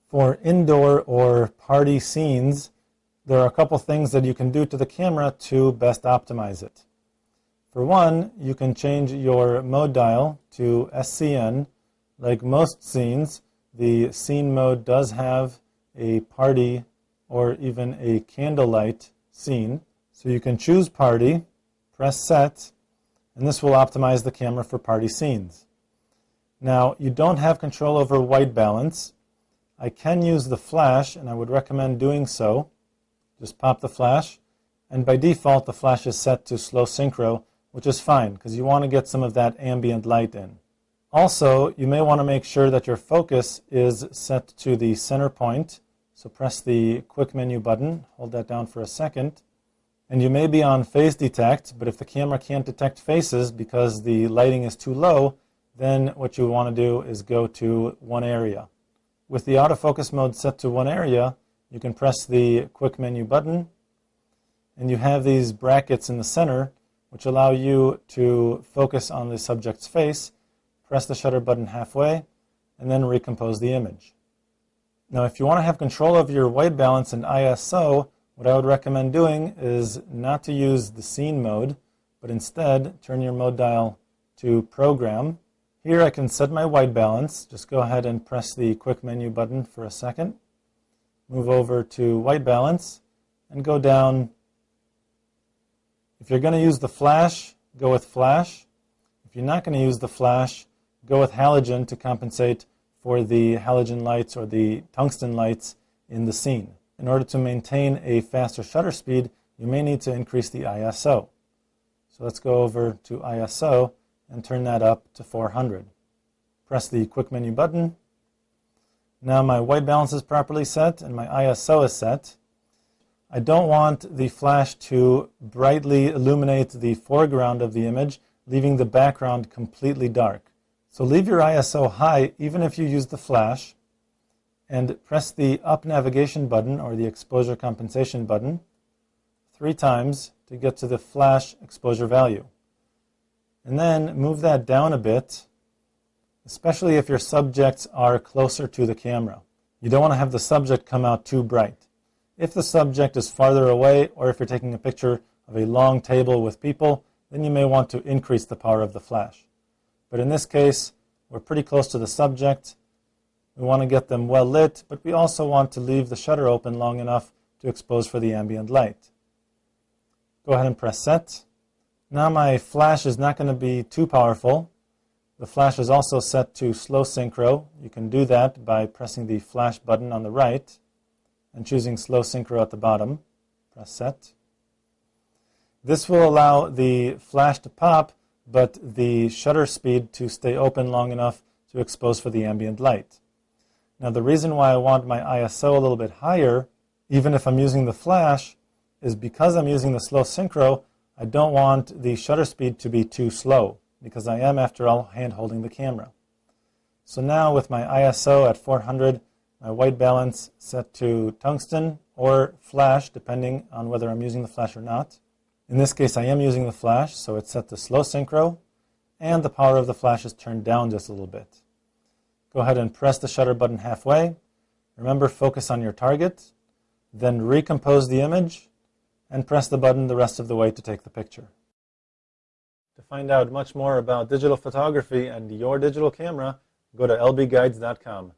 For indoor or party scenes, there are a couple things that you can do to the camera to best optimize it. For one, you can change your mode dial to SCN. Like most scenes, the scene mode does have a party or even a candlelight scene. So you can choose party, press set, and this will optimize the camera for party scenes. Now, you don't have control over white balance. I can use the flash, and I would recommend doing so. Just pop the flash, and by default the flash is set to slow synchro, which is fine because you want to get some of that ambient light in. Also, you may want to make sure that your focus is set to the center point. So press the quick menu button, hold that down for a second, and you may be on phase detect, but if the camera can't detect faces because the lighting is too low, then what you want to do is go to one area. With the autofocus mode set to one area, you can press the quick menu button, and you have these brackets in the center which allow you to focus on the subject's face, press the shutter button halfway, and then recompose the image. Now, if you want to have control of your white balance and ISO, what I would recommend doing is not to use the scene mode, but instead turn your mode dial to program. Here I can set my white balance. Just go ahead and press the quick menu button for a second. Move over to white balance and go down. If you're going to use the flash, go with flash. If you're not going to use the flash, go with halogen to compensate for the halogen lights or the tungsten lights in the scene. In order to maintain a faster shutter speed, you may need to increase the ISO. So let's go over to ISO and turn that up to 400. Press the quick menu button. Now my white balance is properly set and my ISO is set. I don't want the flash to brightly illuminate the foreground of the image, leaving the background completely dark. So leave your ISO high even if you use the flash, and press the up navigation button or the exposure compensation button 3 times to get to the flash exposure value. And then move that down a bit, especially if your subjects are closer to the camera. You don't want to have the subject come out too bright. If the subject is farther away, or if you're taking a picture of a long table with people, then you may want to increase the power of the flash. But in this case, we're pretty close to the subject. We want to get them well lit, but we also want to leave the shutter open long enough to expose for the ambient light. Go ahead and press set. Now my flash is not going to be too powerful. The flash is also set to slow synchro. You can do that by pressing the flash button on the right and choosing slow synchro at the bottom. Press set. This will allow the flash to pop, but the shutter speed to stay open long enough to expose for the ambient light. Now the reason why I want my ISO a little bit higher, even if I'm using the flash, is because I'm using the slow synchro, I don't want the shutter speed to be too slow, because I am, after all, hand holding the camera. So now with my ISO at 400, my white balance set to tungsten or flash, depending on whether I'm using the flash or not. In this case, I am using the flash, so it's set to slow synchro, and the power of the flash is turned down just a little bit. Go ahead and press the shutter button halfway. Remember, focus on your target, then recompose the image, and press the button the rest of the way to take the picture. To find out much more about digital photography and your digital camera, go to lbguides.com.